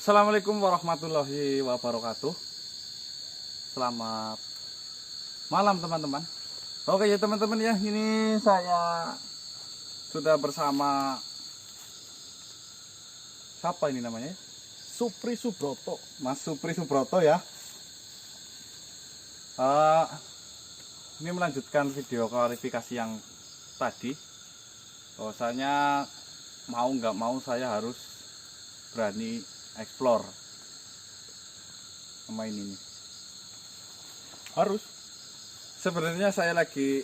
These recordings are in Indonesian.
Assalamualaikum warahmatullahi wabarakatuh. Selamat malam teman-teman. Oke ya teman-teman ya, ini saya sudah bersama siapa ini namanya? Supri Subroto. Mas Supri Subroto ya. Ini melanjutkan video klarifikasi yang tadi. Bahwasanya mau nggak mau saya harus berani explore sama ini nih. Harus. Sebenarnya saya lagi,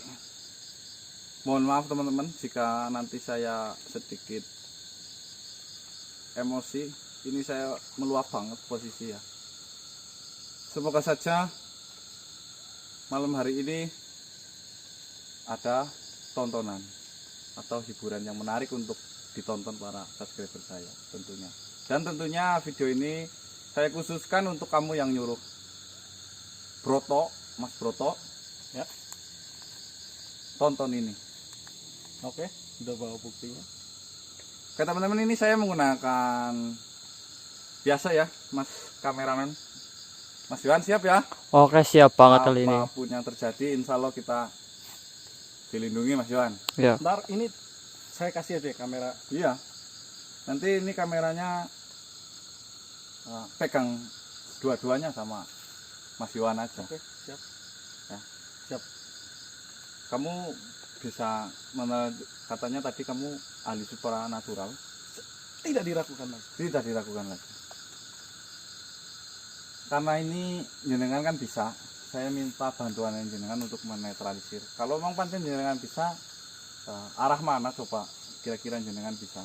mohon maaf teman-teman jika nanti saya sedikit emosi. Ini saya meluap banget posisi ya. Semoga saja malam hari ini ada tontonan atau hiburan yang menarik untuk ditonton para subscriber saya tentunya. Dan tentunya video ini saya khususkan untuk kamu yang nyuruh Broto, Mas Broto ya. Tonton ini. Oke, udah bawa buktinya. Oke teman-teman, ini saya menggunakan biasa ya, Mas kameramen. Mas Yohan siap ya? Oke, siap banget kali ini. Apapun yang terjadi, insya Allah kita dilindungi Mas Yohan. Ya. Ntar ini saya kasih aja kamera. Iya. Nanti ini kameranya pegang dua-duanya sama Mas Yohan aja. Oke, siap. Ya. Siap. Kamu bisa katanya tadi kamu ahli supranatural. Tidak diragukan lagi. Tidak diragukan lagi. Karena ini jenengan kan bisa, saya minta bantuan jenengan untuk menetralisir. Kalau memang pancen jenengan bisa, arah mana coba kira-kira jenengan bisa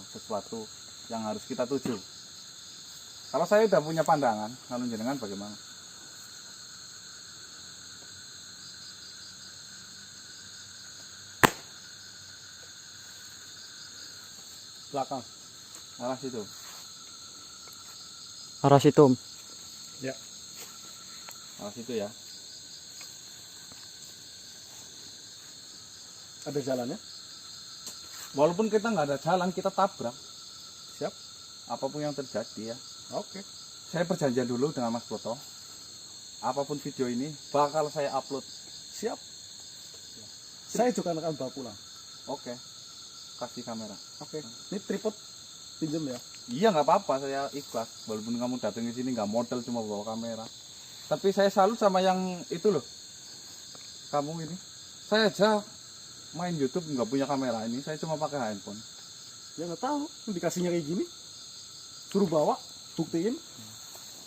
sesuatu yang harus kita tuju. Kalau saya udah punya pandangan, kalau jenengan bagaimana? Belakang. Arah situ. Arah situ. Ya. Arah situ ya. Ada jalannya? Walaupun kita nggak ada jalan, kita tabrak. Siap. Apapun yang terjadi ya. Oke. Saya perjanjian dulu dengan Mas Broto. Apapun video ini bakal saya upload. Siap. Saya juga akan bawa pulang. Oke. Kasih kamera. Oke. Ini tripod pinjam ya. Iya nggak apa-apa, saya ikhlas. Walaupun kamu datang ke sini nggak modal, cuma bawa kamera. Tapi saya salut sama yang itu loh. Kamu ini. Saya aja main YouTube nggak punya kamera ini. Saya cuma pakai handphone. Ya nggak tahu. Dikasihnya kayak gini. Suruh bawa, buktiin.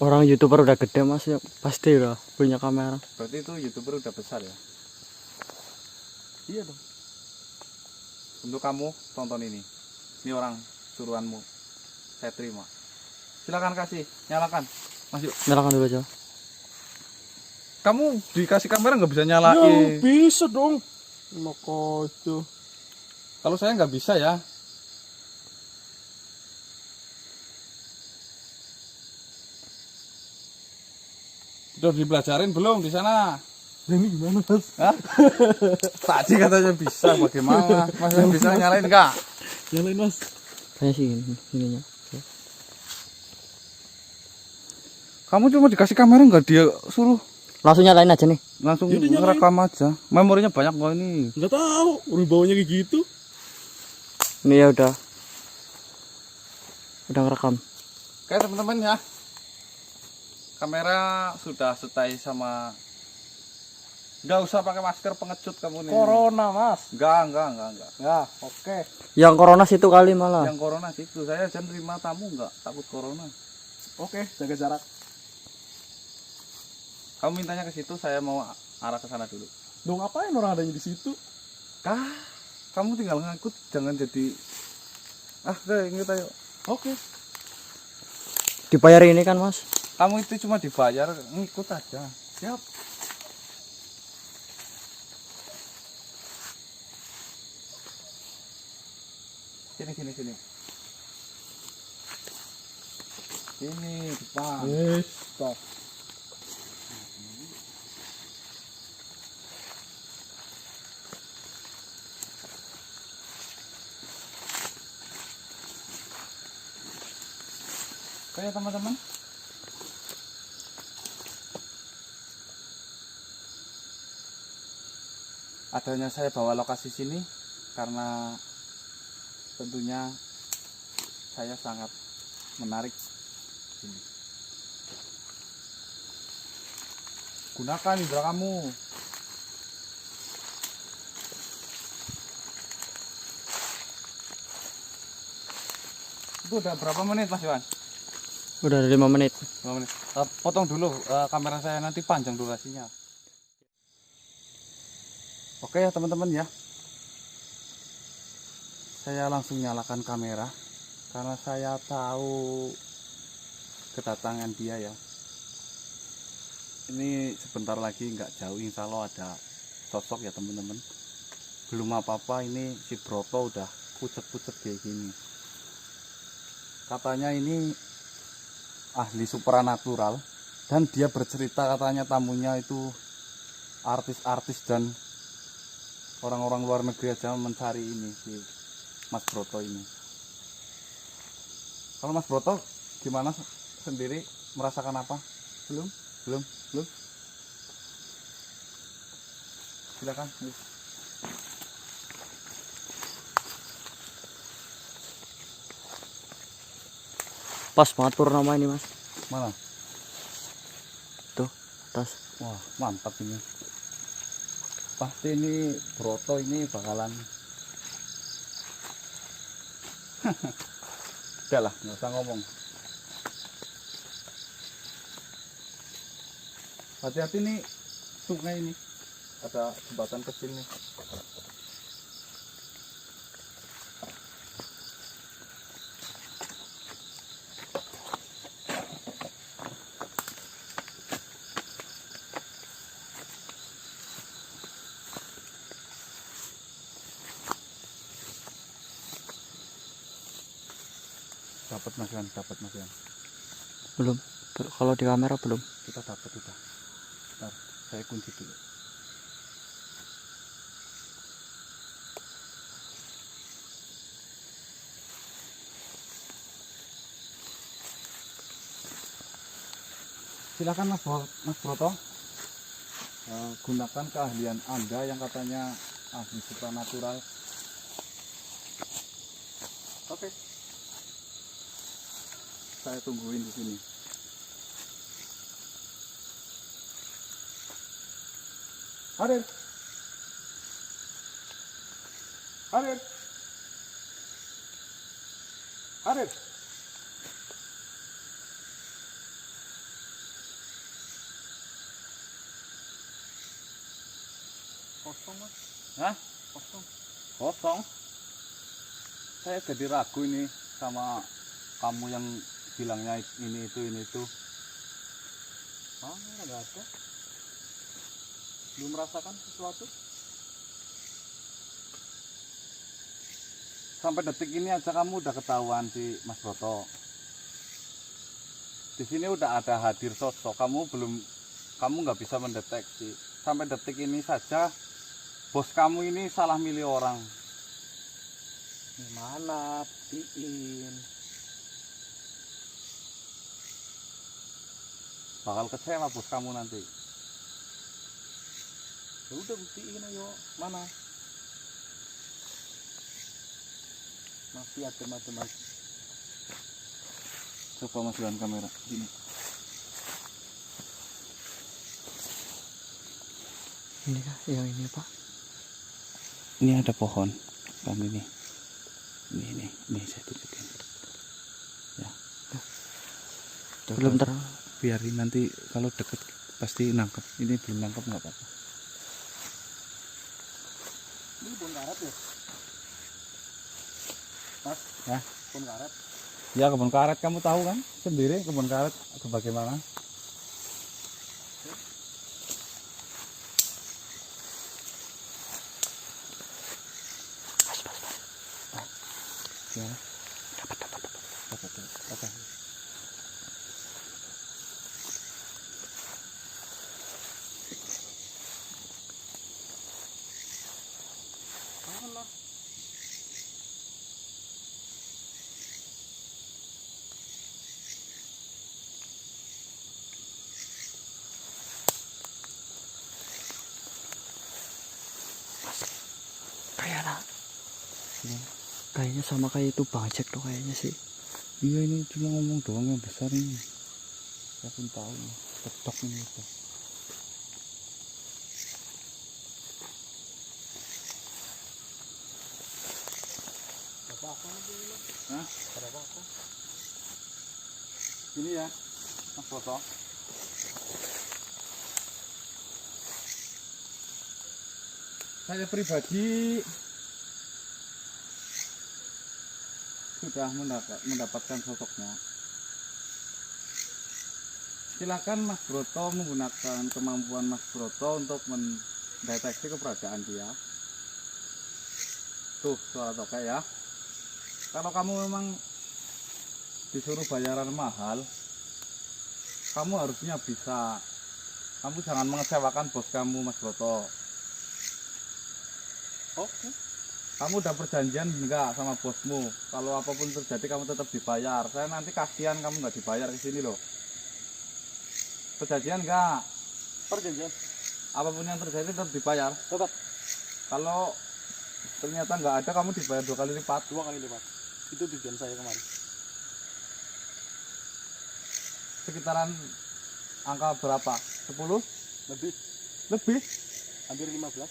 Orang YouTuber udah gede mas, ya pasti udah punya kamera. Berarti itu YouTuber udah besar ya. Iya dong. Untuk kamu tonton ini. Ini orang suruhanmu. Saya terima. Silakan kasih, nyalakan. Mas yuk. Nyalakan dulu aja. Kamu dikasih kamera nggak bisa Ya nyalain. bisa dong. Noko itu. Kalau saya nggak bisa ya. Udah dipelajarin belum di sana? Ini gimana mas? Hah? Tadi katanya bisa, bagaimana? Mas yang bisa nyalain enggak? Nyalain mas. Kayaknya sih ininya. Kamu cuma dikasih kamera nggak dia suruh Langsung nyalain aja nih. langsung Yaudah, nyalain. ngerekam aja. Memorinya banyak kok ini. Nggak tahu. Orang bawanya kayak gitu. Ini ya udah ngerekam. Oke teman-teman ya. Kamera sudah stay sama. Nggak usah pakai masker pengecut kamu nih. Corona mas. Enggak. Ya oke. Yang corona situ kali malah. Yang corona situ, saya aja terima tamu nggak takut corona. Oke, jaga jarak. Kamu mintanya ke situ, saya mau arah ke sana dulu. Dong ngapain orang adanya di situ? Kamu tinggal ngikut, jangan jadi ngikut ayo. Oke. Dibayar ini kan mas. Kamu itu cuma dibayar, ngikut aja. Siap. Sini. Ini depan. Stop. Oke ya teman-teman. Adanya saya bawa lokasi sini karena tentunya saya sangat menarik ini. Gunakan indera kamu. Itu udah berapa menit Mas Iwan? Udah ada 5 menit. 5 menit. Potong dulu kamera saya, nanti panjang durasinya. Oke ya teman-teman ya. Saya langsung nyalakan kamera karena saya tahu kedatangan dia ya. Ini sebentar lagi nggak jauh, insya Allah ada sosok ya teman-teman. Belum apa-apa ini si Broto udah pucet-pucet kayak gini. Katanya ini ahli supranatural dan dia bercerita katanya tamunya itu artis-artis dan orang-orang luar negeri aja mencari ini si Mas Broto ini. Kalau Mas Broto gimana sendiri, merasakan apa? Belum? Silakan. Pas banget purnama ini, Mas. Mana? Tuh, atas. Wah, mantap ini. Pasti ini Broto ini bakalan udah lah, nggak usah ngomong. Hati-hati nih sungai ini, ada jembatan kecil nih. Dapat Mas Yan. Belum. Kalau di kamera belum. Kita dapat udah. Bentar, saya kunci dulu. Silakan Mas Broto. Gunakan keahlian Anda yang katanya ahli supranatural. Oke. Saya tungguin di sini. Hadir. Hadir. Hadir. Kosong Mas. Hah? Kosong. Saya jadi ragu ini sama kamu yang bilangnya ini itu. Nggak ada. Belum merasakan sesuatu. Sampai detik ini aja kamu udah ketahuan si Mas Broto. Di sini udah ada hadir sosok, kamu nggak bisa mendeteksi. Sampai detik ini saja bos kamu ini salah milih orang. Gimana? Buktiin. Bakal kecewa bos kamu nanti. Ya udah buktiin ayo. Mana? Masih ada macam-macam. Coba masukan kamera sini. Ini kah? Yang ini, Pak. Ini ada pohon kan ini. Ini saya tunjukin. Ya. Belum terang. Biarin nanti kalau deket pasti nangkep. Ini belum nangkep nggak apa-apa. Ini kebun karet ya? Mas, ya? Kebun karet. Ya kebun karet, kamu tahu kan sendiri kebun karet bagaimana? Gimana? Dapat. Oke. Kayaknya sama kayak itu Bang Jack tuh kayaknya sih. Iya, ini cuma ngomong doang yang besar ini. Saya pun tahu. Ketok ini udah. Apa-apa nanti ini. Hah? Apa-apa. Ini ya, Mas Broto. Saya pribadi sudah mendapatkan sosoknya. Silakan Mas Broto menggunakan kemampuan Mas Broto untuk mendeteksi keberadaan dia. Tuh, suara tokek ya. Kalau kamu memang disuruh bayaran mahal, kamu harusnya bisa. Kamu jangan mengecewakan bos kamu, Mas Broto. Oke. Kamu udah perjanjian enggak sama bosmu? Kalau apapun terjadi kamu tetap dibayar. Saya nanti kasihan kamu nggak dibayar ke sini loh. Perjanjian enggak? Perjanjian. Apapun yang terjadi tetap dibayar. Tetap Kalau ternyata nggak ada, kamu dibayar 2 kali lipat. 2 kali lipat. Itu tujuan saya kemarin. Sekitaran angka berapa? 10? Lebih. Lebih? Hampir 15.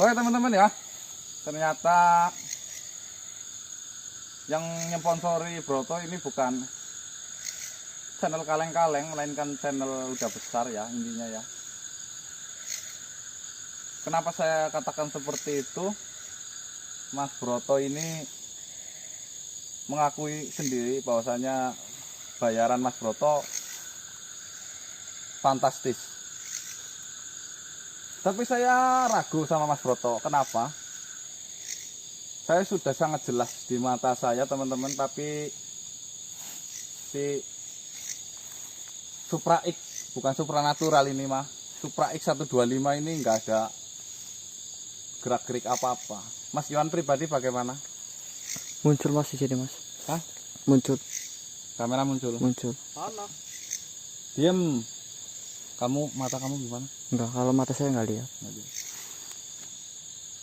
Oke teman-teman ya. Ternyata yang nyponsori Broto ini bukan channel kaleng-kaleng, melainkan channel udah besar ya intinya ya. Kenapa saya katakan seperti itu? Mas Broto ini mengakui sendiri bahwasanya bayaran Mas Broto fantastis. Tapi saya ragu sama Mas Broto. Kenapa? Saya sudah sangat jelas di mata saya teman-teman, tapi si Supra X, bukan supranatural ini mah, Supra X 125 ini nggak ada gerak-gerik apa-apa. Mas Iwan pribadi bagaimana? Muncul Mas di sini Mas. Hah? Muncul. Kamera muncul. Muncul. Mana? Diam. Kamu, mata kamu gimana? Enggak, kalau mata saya nggak lihat. Nggak lihat.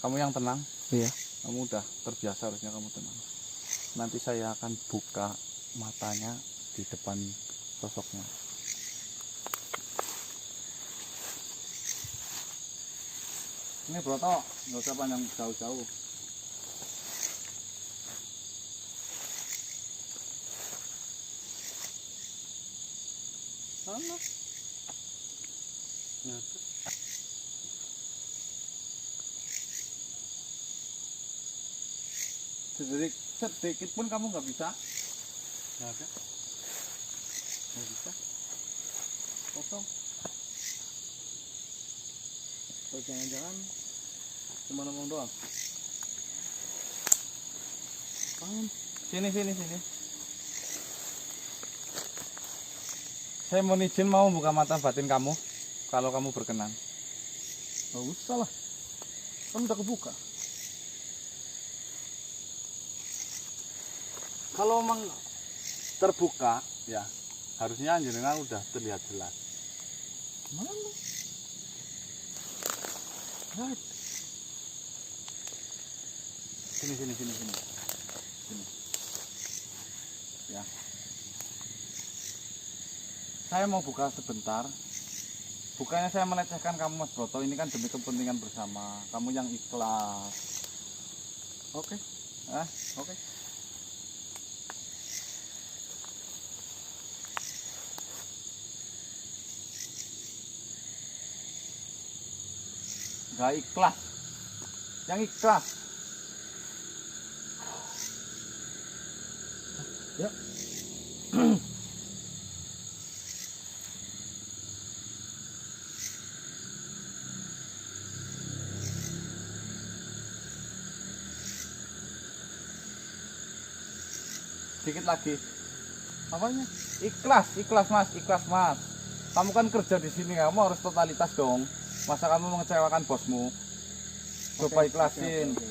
Kamu yang tenang. Iya. Kamu udah terbiasa, harusnya kamu tenang. Nanti saya akan buka matanya di depan sosoknya. Ini Broto, nggak usah panjang jauh-jauh. Mana? Ya, Sedikit pun kamu nggak bisa. nggak ada. Nggak bisa. Kosong. Kalau jangan-jangan cuma ngomong doang. Sini. Saya mau izin mau buka mata batin kamu, kalau kamu berkenan. Nggak usah lah. Kan udah kebuka. Kalau memang terbuka, ya harusnya jenengan udah terlihat jelas. Mana? Sini. Ya. Saya mau buka sebentar. Bukannya saya melecehkan kamu Mas Broto, ini kan demi kepentingan bersama. Kamu yang ikhlas. Oke. Oke. Gak ikhlas. Yang ikhlas. Ya. Dikit lagi. Apanya? Ikhlas mas. Kamu kan kerja di sini, kamu harus totalitas dong. Masa kamu mengecewakan bosmu? Coba ikhlasin. Oke.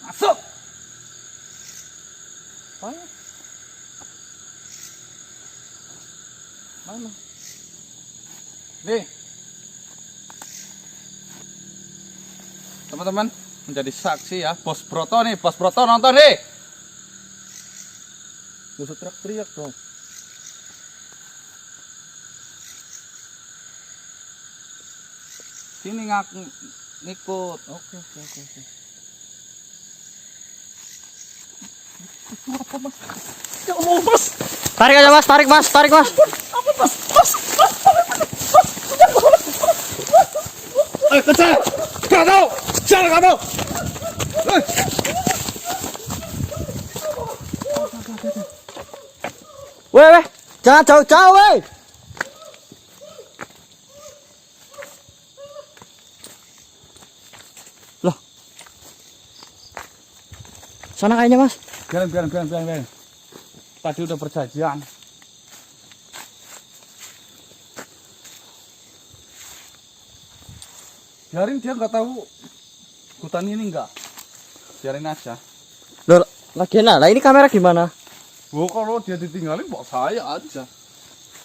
Masuk. Mana? Mana? Nih. Teman-teman menjadi saksi ya, Bos Broto nih, Bos Broto nonton nih. Gak usah teriak-teriak dong. Sini ngikut. Oke. Itu apa mas? Ya Allah mas. Tarik aja mas, tarik mas. Apa mas? Kejar! Gak tahu! Jangan kamu! Weh, jangan jauh-jauh weh. Loh. Sana kayaknya mas. Biarin. Tadi udah perjanjian. Biarin, dia nggak tahu hutan ini nggak. Biarin aja. Loh, lagian lah ini kamera gimana? Oh, kalau dia ditinggalin bawa saya aja.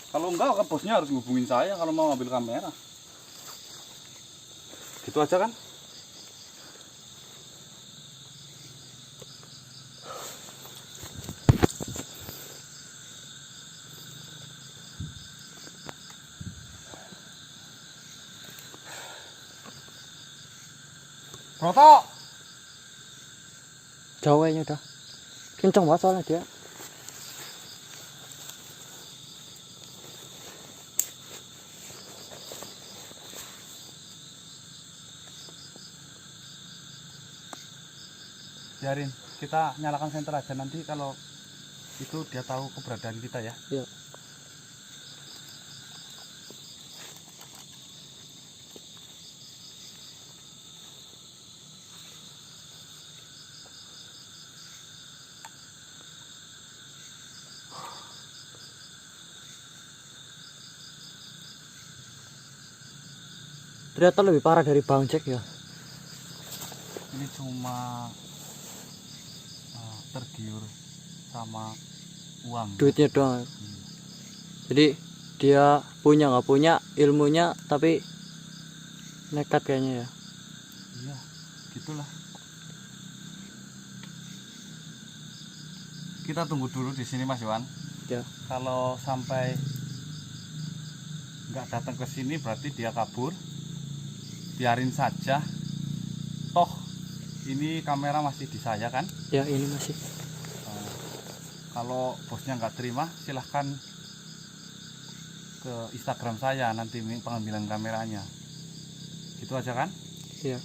Kalau enggak, kan bosnya harus ngubungin saya kalau mau ngambil kamera. Gitu aja kan? Broto! Jauh kayaknya udah. Kenceng banget soalnya dia. Biarin, kita nyalakan senter aja nanti kalau itu dia tahu keberadaan kita ya. Iya. Ternyata lebih parah dari Bang Jack ya. Ini cuma tergiur sama uang. Duitnya doang. Jadi dia punya nggak punya ilmunya tapi nekat kayaknya ya. Iya, gitulah. Kita tunggu dulu di sini Mas Iwan. Ya. Kalau sampai nggak datang ke sini berarti dia kabur. Biarin saja. Toh ini kamera masih di saya kan? Ya ini masih. Kalau bosnya nggak terima, silahkan ke Instagram saya nanti pengambilan kameranya. Gitu aja kan? Iya.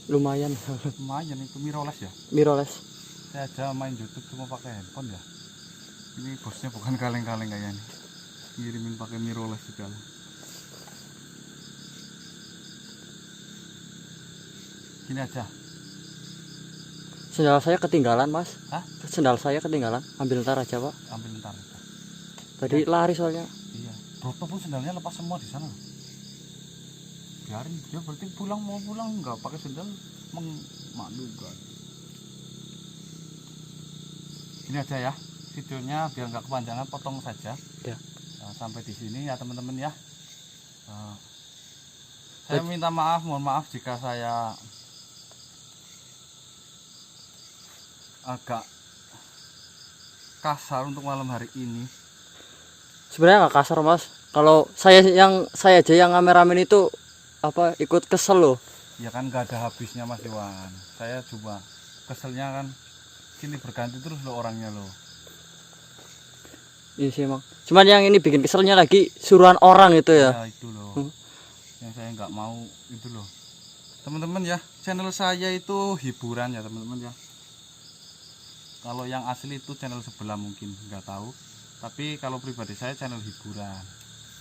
Lumayan. Lumayan itu mirrorless ya. Mirrorless. Saya aja main YouTube cuma pakai handphone ya. Ini bosnya bukan kaleng-kaleng kayak ini. Ngirimin pakai mirrorless segala. Gini aja. Sendal saya ketinggalan mas. Hah? Sendal saya ketinggalan. Ambil ntar aja pak. Ambil ntar. Tadi lari soalnya. Iya. Broto pun sendalnya lepas semua di sana. Biarin dia berarti mau pulang nggak pakai sendal memalukan. Ini aja ya videonya biar nggak kepanjangan, potong saja. Ya. Nah, sampai di sini ya teman-teman ya. Saya minta maaf, mohon maaf jika saya agak kasar untuk malam hari ini. Sebenarnya nggak kasar mas. Kalau saya aja yang kameramen itu apa ikut kesel loh. Ya kan nggak ada habisnya Mas Iwan. Saya coba keselnya kan sini berganti terus lo orangnya lo. Iya sih emang. Cuman yang ini bikin keselnya lagi suruhan orang itu ya. Ya itu loh. Yang saya nggak mau itu loh. Teman-teman ya, channel saya itu hiburan ya teman-teman ya. Kalau yang asli itu channel sebelah mungkin nggak tahu. Tapi kalau pribadi saya channel hiburan.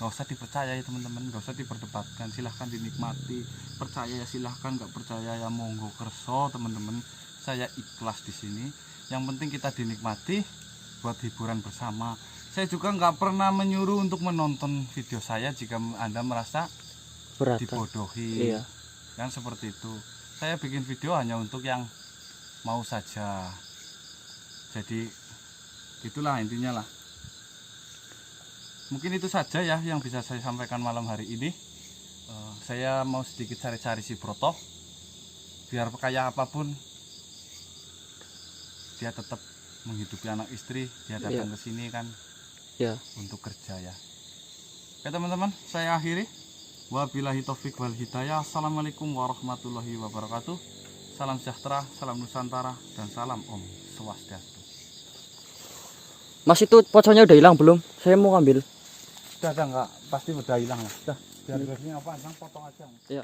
Nggak usah dipercaya ya teman-teman, nggak usah diperdebatkan, silahkan dinikmati. Percaya ya silahkan, nggak percaya ya monggo kerso teman-teman. Saya ikhlas di sini. Yang penting kita dinikmati buat hiburan bersama. Saya juga nggak pernah menyuruh untuk menonton video saya jika Anda merasa Berat. dibodohi. Iya. Kan seperti itu. Saya bikin video hanya untuk yang mau saja. Jadi itulah intinya lah. Mungkin itu saja ya yang bisa saya sampaikan malam hari ini. Saya mau sedikit cari-cari si Broto, biar kaya apapun dia tetap menghidupi anak istri. Dia datang ke sini kan Ya. untuk kerja ya. Oke teman-teman, saya akhiri. Wabillahi taufik wal hidayah. Assalamualaikum warahmatullahi wabarakatuh. Salam sejahtera, salam Nusantara, dan salam Om Swastiastu. Mas, itu pocongnya udah hilang belum? Saya mau ngambil. Udah enggak, pasti udah hilang lah. Udah, biar biasanya apa, potong aja. Ya.